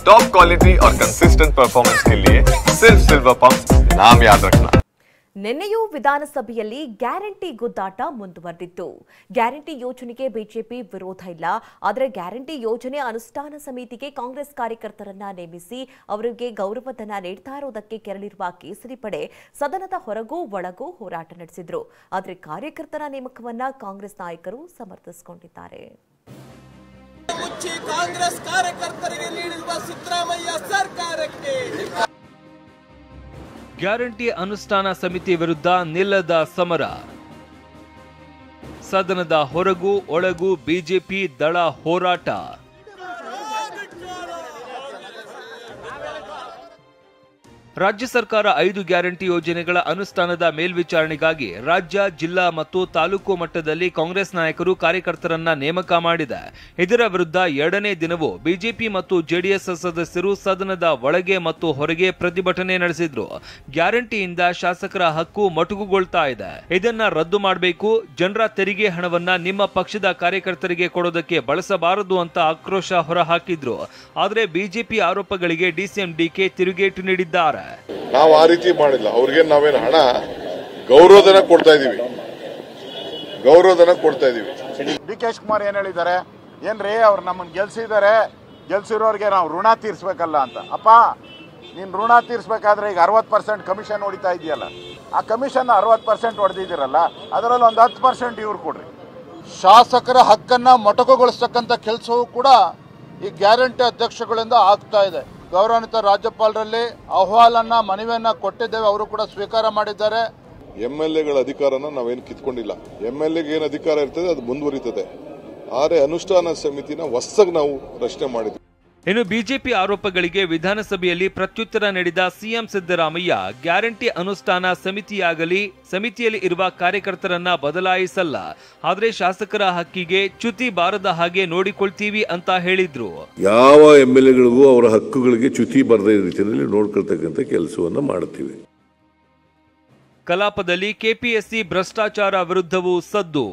Top quality और consistent performance के लिए सिर्फ सिल्वर पंप नाम याद रखना। ನಿನ್ನೆಯೂ ವಿಧಾನಸಭೆಯಲ್ಲಿ ಗ್ಯಾರಂಟಿ ಗುದ್ದಾಟ ಮುಂದುವರೆದಿತ್ತು. ಗ್ಯಾರಂಟಿ ಯೋಜನೆಗೆ ಬಿಜೆಪಿ ವಿರೋಧ ಇಲ್ಲ. ಆದರೆ ಗ್ಯಾರಂಟಿ ಯೋಜನೆ ಅನುಷ್ಠಾನ ಸಮಿತಿಗೆ ಕಾಂಗ್ರೆಸ್ ಕಾರ್ಯಕರ್ತರನ್ನ ನೇಮಿಸಿ ಅವರಿಗೆ ಗೌರವಧನ ನೀಡ್ತಾ ಇರುವುದಕ್ಕೆ ಕೆರಳಿರುವ ಕೇಸರಿ ಪಡೆ ಸದನದ ಹೊರಗೂ ಒಳಗೂ ಹೋರಾಟ ನಡೆಸಿದ್ರು. ಆದರೆ ಕಾರ್ಯಕರ್ತರ ನೇಮಕವನ್ನ ಕಾಂಗ್ರೆಸ್ ನಾಯಕರು ಸಮರ್ಥಿಸಿಕೊಂಡಿದ್ದಾರೆ. ಕಾಂಗ್ರೆಸ್ ಕಾರ್ಯಕರ್ತರಿಗೆ ನೀಡಿರುವ ಸಿದ್ದರಾಮಯ್ಯ ಸರ್ಕಾರಕ್ಕೆ ಗ್ಯಾರಂಟಿ ಅನುಷ್ಠಾನ ಸಮಿತಿ ವಿರುದ್ಧ ನಿಲ್ಲದ ಸಮರ. ಸದನದ ಹೊರಗೂ ಒಳಗೂ ಬಿಜೆಪಿ ದಳ ಹೋರಾಟ. ರಾಜ್ಯ ಸರ್ಕಾರ 5 ಗ್ಯಾರಂಟಿ ಯೋಜನೆಗಳ ಅನುಷ್ಠಾನದ ಮೇಲ್ವಿಚಾರಣೆಗಾಗಿ ರಾಜ್ಯ, ಜಿಲ್ಲಾ ಮತ್ತು ತಾಲೂಕು ಮಟ್ಟದಲ್ಲಿ ಕಾಂಗ್ರೆಸ್ ನಾಯಕರು ಕಾರ್ಯಕರ್ತರನ್ನ ನೇಮಕ ಮಾಡಿದೆ. ಇದರ ವಿರುದ್ಧ 2ನೇ ದಿನವೂ ಬಿಜೆಪಿ ಮತ್ತು ಜೆಡಿಎಸ್ ಸದಸ್ಯರು ಸದನದ ಒಳಗೆ ಮತ್ತು ಹೊರಗೆ ಪ್ರತಿಭಟನೆ ನಡೆಸಿದ್ರು. ಗ್ಯಾರಂಟಿಯಿಂದ ಶಾಸಕರ ಹಕ್ಕು ಮೊಟಕುಗೊಳ್ತಾ ಇದೆ. ಇದನ್ನ ರದ್ದು ಮಾಡಬೇಕು. ಜನರ ತೆರಿಗೆ ಹಣವನ್ನ ನಿಮ್ಮ ಪಕ್ಷದ ಕಾರ್ಯಕರ್ತರಿಗೆ ಕೊಡೋದಕ್ಕೆ ಬಳಸಬಾರದು ಅಂತ ಆಕ್ರೋಶ ಹೊರಹಾಕಿದ್ರು. ಆದರೆ ಬಿಜೆಪಿ ಆರೋಪಗಳಿಗೆ ಡಿಸಿಎಂ ಡಿಕೆ ತಿರುಗೇಟು ನೀಡಿದ್ದಾರೆ. ನಾವು ಆ ರೀತಿ ಮಾಡಿಲ್ಲ. ಅವ್ರಿಗೆ ನಾವೇನು ಹಣ ಗೌರವಧನ ಕೊಡ್ತಾ ಇದೀವಿ. ಡಿ.ಕೆ. ಶಿವಕುಮಾರ್ ಏನ್ ಹೇಳಿದ್ದಾರೆ, ಏನ್ರಿ ಅವ್ರು ನಮ್ಮನ್ನು ಗೆಲ್ಸಿರೋರಿಗೆ ನಾವು ಋಣ ತೀರ್ಸ್ಬೇಕಲ್ಲ ಅಂತ. ಅಪ್ಪ, ನೀನ್ ಋಣ ತೀರ್ಸ್ಬೇಕಾದ್ರೆ ಈಗ 60% ಕಮಿಷನ್ ಹೊಡಿತಾ ಇದೆಯಲ್ಲ, ಆ ಕಮಿಷನ್ 60% ಹೊಡೆದಿದ್ದೀರಲ್ಲ, ಅದರಲ್ಲಿ ಒಂದು 10% ಇವ್ರು ಕೊಡ್ರಿ. ಶಾಸಕರ ಹಕ್ಕನ್ನ ಮೊಟಕುಗೊಳಿಸ್ತಕ್ಕಂಥ ಕೆಲಸವೂ ಕೂಡ ಈ ಗ್ಯಾರಂಟಿ ಅಧ್ಯಕ್ಷಗಳಿಂದ ಆಗ್ತಾ ಇದೆ. ಗೌರವಾನ್ವಿತ ರಾಜ್ಯಪಾಲರಲ್ಲಿ ಅಹವಾಲನ್ನ ಮನವಿಯನ್ನ ಕೊಟ್ಟಿದ್ದೇವೆ, ಅವರು ಕೂಡ ಸ್ವೀಕಾರ ಮಾಡಿದ್ದಾರೆ. MLAಗಳ ಅಧಿಕಾರನ ನಾವೇನು ಕಿತ್ಕೊಂಡಿಲ್ಲ. MLAಗೆ ಏನು ಅಧಿಕಾರ ಇರ್ತದೆ ಅದು ಮುಂದುವರಿತದೆ. ಆದರೆ ಅನುಷ್ಠಾನ ಸಮಿತಿನ ಹೊಸದಾಗಿ ನಾವು ರಚನೆ ಮಾಡಿದ್ವಿ. ಇನ್ನು ಬಿಜೆಪಿ ಆರೋಪಗಳಿಗೆ ವಿಧಾನಸಭೆಯಲ್ಲಿ ಪ್ರತ್ಯುತ್ತರ ನೀಡಿದ ಸಿಎಂ ಸಿದ್ದರಾಮಯ್ಯ, ಗ್ಯಾರಂಟಿ ಅನುಷ್ಠಾನ ಸಮಿತಿಯಾಗಲಿ ಸಮಿತಿಯಲ್ಲಿ ಇರುವ ಕಾರ್ಯಕರ್ತರನ್ನ ಬದಲಾಯಿಸಲ್ಲ, ಆದರೆ ಶಾಸಕರ ಹಕ್ಕಿಗೆ ಚ್ಯುತಿ ಬಾರದ ಹಾಗೆ ನೋಡಿಕೊಳ್ತೀವಿ ಅಂತ ಹೇಳಿದ್ರು. ಯಾವ MLAಗಳಿಗೂ ಅವರ ಹಕ್ಕುಗಳಿಗೆ ಚ್ಯುತಿ ಬರದೇ ರೀತಿಯಲ್ಲಿ ನೋಡ್ಕೊಳ್ತಕ್ಕಂಥ ಕೆಲಸವನ್ನ ಮಾಡ್ತೀವಿ. ಕಲಾಪದಲ್ಲಿ ಕೆಪಿಎಸ್ಸಿ ಭ್ರಷ್ಟಾಚಾರ ವಿರುದ್ಧವೂ ಸದ್ದು.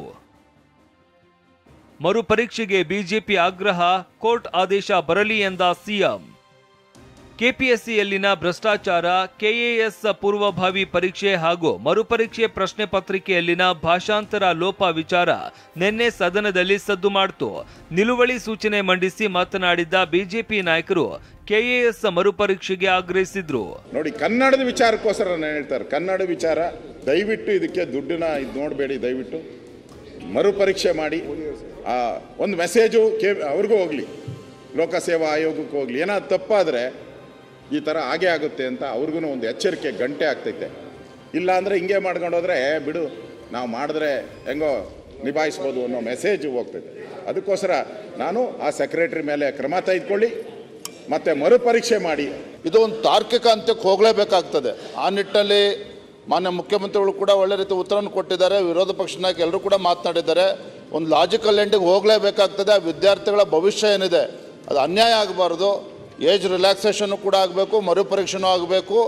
ಮರುಪರೀಕ್ಷೆಗೆ ಬಿಜೆಪಿ ಆಗ್ರಹ, ಕೋರ್ಟ್ ಆದೇಶ ಬರಲಿ ಎಂದ ಸಿಎಂ. ಕೆಪಿಎಸ್ಸಿಯಲ್ಲಿನ ಭ್ರಷ್ಟಾಚಾರ, ಕೆಎಎಸ್ ಪೂರ್ವಭಾವಿ ಪರೀಕ್ಷೆ ಹಾಗೂ ಮರುಪರೀಕ್ಷೆ ಪ್ರಶ್ನೆ ಪತ್ರಿಕೆಯಲ್ಲಿನ ಭಾಷಾಂತರ ಲೋಪ ವಿಚಾರ ನಿನ್ನೆ ಸದನದಲ್ಲಿ ಸದ್ದು ಮಾಡಿತು. ನಿಲುವಳಿ ಸೂಚನೆ ಮಂಡಿಸಿ ಮಾತನಾಡಿದ್ದ ಬಿಜೆಪಿ ನಾಯಕರು ಕೆಎಎಸ್ ಮರುಪರೀಕ್ಷೆಗೆ ಆಗ್ರಹಿಸಿದ್ರು. ನೋಡಿ, ಕನ್ನಡದ ವಿಚಾರಕ್ಕೋಸ್ಕರ ಹೇಳ್ತಾರೆ. ಕನ್ನಡ ವಿಚಾರ ದಯವಿಟ್ಟು ಇದಕ್ಕೆ ದುಡ್ಡನ್ನ ನೋಡಬೇಡಿ, ದಯವಿಟ್ಟು ಮರುಪರೀಕ್ಷೆ ಮಾಡಿ. ಒಂದು ಮೆಸೇಜು ಅವ್ರಿಗೂ ಹೋಗ್ಲಿ, ಲೋಕಸೇವಾ ಆಯೋಗಕ್ಕೂ ಹೋಗ್ಲಿ. ಏನಾದ್ರು ತಪ್ಪಾದರೆ ಈ ಥರ ಹಾಗೆ ಆಗುತ್ತೆ ಅಂತ ಅವ್ರಿಗೂ ಒಂದು ಎಚ್ಚರಿಕೆ ಗಂಟೆ ಆಗ್ತೈತೆ. ಇಲ್ಲ ಅಂದರೆ ಹಿಂಗೆ ಮಾಡ್ಕೊಂಡೋದ್ರೆ ಬಿಡು, ನಾವು ಮಾಡಿದ್ರೆ ಹೆಂಗೋ ನಿಭಾಯಿಸ್ಬೋದು ಅನ್ನೋ ಮೆಸೇಜ್ ಹೋಗ್ತೈತೆ. ಅದಕ್ಕೋಸ್ಕರ ನಾನು ಆ ಸೆಕ್ರೆಟರಿ ಮೇಲೆ ಕ್ರಮ ತೆಗೆದುಕೊಳ್ಳಿ, ಮತ್ತು ಮರುಪರೀಕ್ಷೆ ಮಾಡಿ. ಇದು ಒಂದು ತಾರ್ಕಿಕ ಅಂತ್ಯಕ್ಕೆ ಹೋಗಲೇಬೇಕಾಗ್ತದೆ. ಆ ನಿಟ್ಟಿನಲ್ಲಿ ಮಾನ್ಯ ಮುಖ್ಯಮಂತ್ರಿಗಳು ಕೂಡ ಒಳ್ಳೆ ರೀತಿ ಉತ್ತರವನ್ನು ಕೊಟ್ಟಿದ್ದಾರೆ. ವಿರೋಧ ಪಕ್ಷ ನಾಯಕ ಎಲ್ಲರೂ ಕೂಡ ಮಾತನಾಡಿದ್ದಾರೆ. ಒಂದು ಲಾಜಿಕಲ್ ಎಂಡಿಗೆ ಹೋಗಲೇಬೇಕಾಗ್ತದೆ. ಆ ವಿದ್ಯಾರ್ಥಿಗಳ ಭವಿಷ್ಯ ಏನಿದೆ ಅದು ಅನ್ಯಾಯ ಆಗಬಾರ್ದು. ಏಜ್ ರಿಲ್ಯಾಕ್ಸೇಷನ್ ಕೂಡ ಆಗಬೇಕು, ಮರುಪರೀಕ್ಷೆನೂ ಆಗಬೇಕು.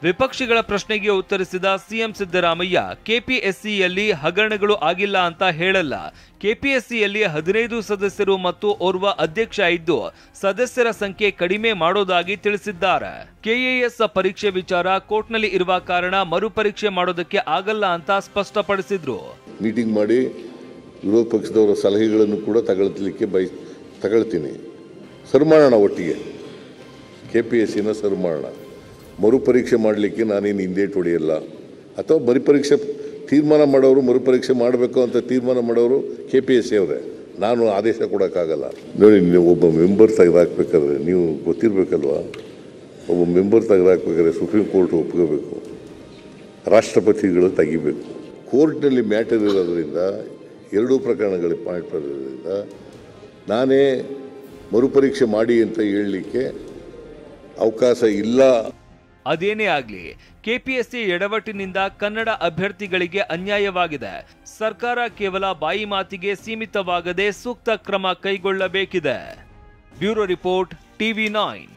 ವಿಪಕ್ಷಗಳ ಪ್ರಶ್ನೆಗೆ ಉತ್ತರಿಸಿದ ಸಿಎಂ ಸಿದ್ದರಾಮಯ್ಯ, ಕೆಪಿಎಸ್ಸಿಯಲ್ಲಿ ಹಗರಣಗಳು ಆಗಿಲ್ಲ ಅಂತ ಹೇಳಲ್ಲ. ಕೆಪಿಎಸ್ಸಿಯಲ್ಲಿ 15 ಸದಸ್ಯರು ಮತ್ತು ಓರ್ವ ಅಧ್ಯಕ್ಷ ಇದ್ದು ಸದಸ್ಯರ ಸಂಖ್ಯೆ ಕಡಿಮೆ ಮಾಡೋದಾಗಿ ತಿಳಿಸಿದ್ದಾರೆ. ಕೆಎಎಸ್ ಪರೀಕ್ಷೆ ವಿಚಾರ ಕೋರ್ಟ್ನಲ್ಲಿ ಇರುವ ಕಾರಣ ಮರುಪರೀಕ್ಷೆ ಮಾಡೋದಕ್ಕೆ ಆಗಲ್ಲ ಅಂತ ಸ್ಪಷ್ಟಪಡಿಸಿದ್ರು. ಮೀಟಿಂಗ್ ಮಾಡಿ ವಿರೋಧ ಪಕ್ಷದವರ ಸಲಹೆಗಳನ್ನು ಕೂಡ ತಗೊಳ್ತೀನಿ. ಸರಿ ಮಾಡೋಣ, ಒಟ್ಟಿಗೆ ಕೆಪಿಎಸ್ಸಿನ ಸರಿ ಮಾಡೋಣ. ಮರುಪರೀಕ್ಷೆ ಮಾಡಲಿಕ್ಕೆ ನಾನೇನು ಹಿಂದೇಟು ಹೊಡೆಯಲ್ಲ. ಅಥವಾ ಮರುಪರೀಕ್ಷೆ ತೀರ್ಮಾನ ಮಾಡೋರು, ಮರುಪರೀಕ್ಷೆ ಮಾಡಬೇಕು ಅಂತ ತೀರ್ಮಾನ ಮಾಡೋರು ಕೆಪಿಎಸ್ಸಿ ಅವರೇ. ನಾನು ಆದೇಶ ಕೊಡೋಕ್ಕಾಗಲ್ಲ. ನೋಡಿ, ನೀವು ಒಬ್ಬ ಮೆಂಬರ್ ತೆಗೆದಾಕ್ಬೇಕಾದ್ರೆ ನೀವು ಗೊತ್ತಿರಬೇಕಲ್ವಾ, ಒಬ್ಬ ಮೆಂಬರ್ ತೆಗೆದಾಕ್ಬೇಕಾದ್ರೆ ಸುಪ್ರೀಂ ಕೋರ್ಟ್ ಒಪ್ಕೋಬೇಕು, ರಾಷ್ಟ್ರಪತಿಗಳು ತೆಗಿಬೇಕು. ಕೋರ್ಟ್ನಲ್ಲಿ ಮ್ಯಾಟರ್ ಇರೋದ್ರಿಂದ, 2 ಪ್ರಕರಣಗಳಿಗೆ ಪಾಯಿಂಟ್ ಬರೋದ್ರಿಂದ ನಾನೇ ಮರುಪರೀಕ್ಷೆ ಮಾಡಿ ಅಂತ ಹೇಳಲಿಕ್ಕೆ ಅವಕಾಶ ಇಲ್ಲ. ಅದೇನೇ ಆಗ್ಲಿ, ಕೆಪಿಎಸ್ಸಿ ಎಡವಟ್ಟಿನಿಂದ ಕನ್ನಡ ಅಭ್ಯರ್ಥಿಗಳಿಗೆ ಅನ್ಯಾಯವಾಗಿದೆ. ಸರ್ಕಾರ ಕೇವಲ ಬಾಯಿ ಮಾತಿಗೆ ಸೀಮಿತವಾಗದೆ ಸೂಕ್ತ ಕ್ರಮ ಕೈಗೊಳ್ಳಬೇಕಿದೆ. Bureau report, TV9.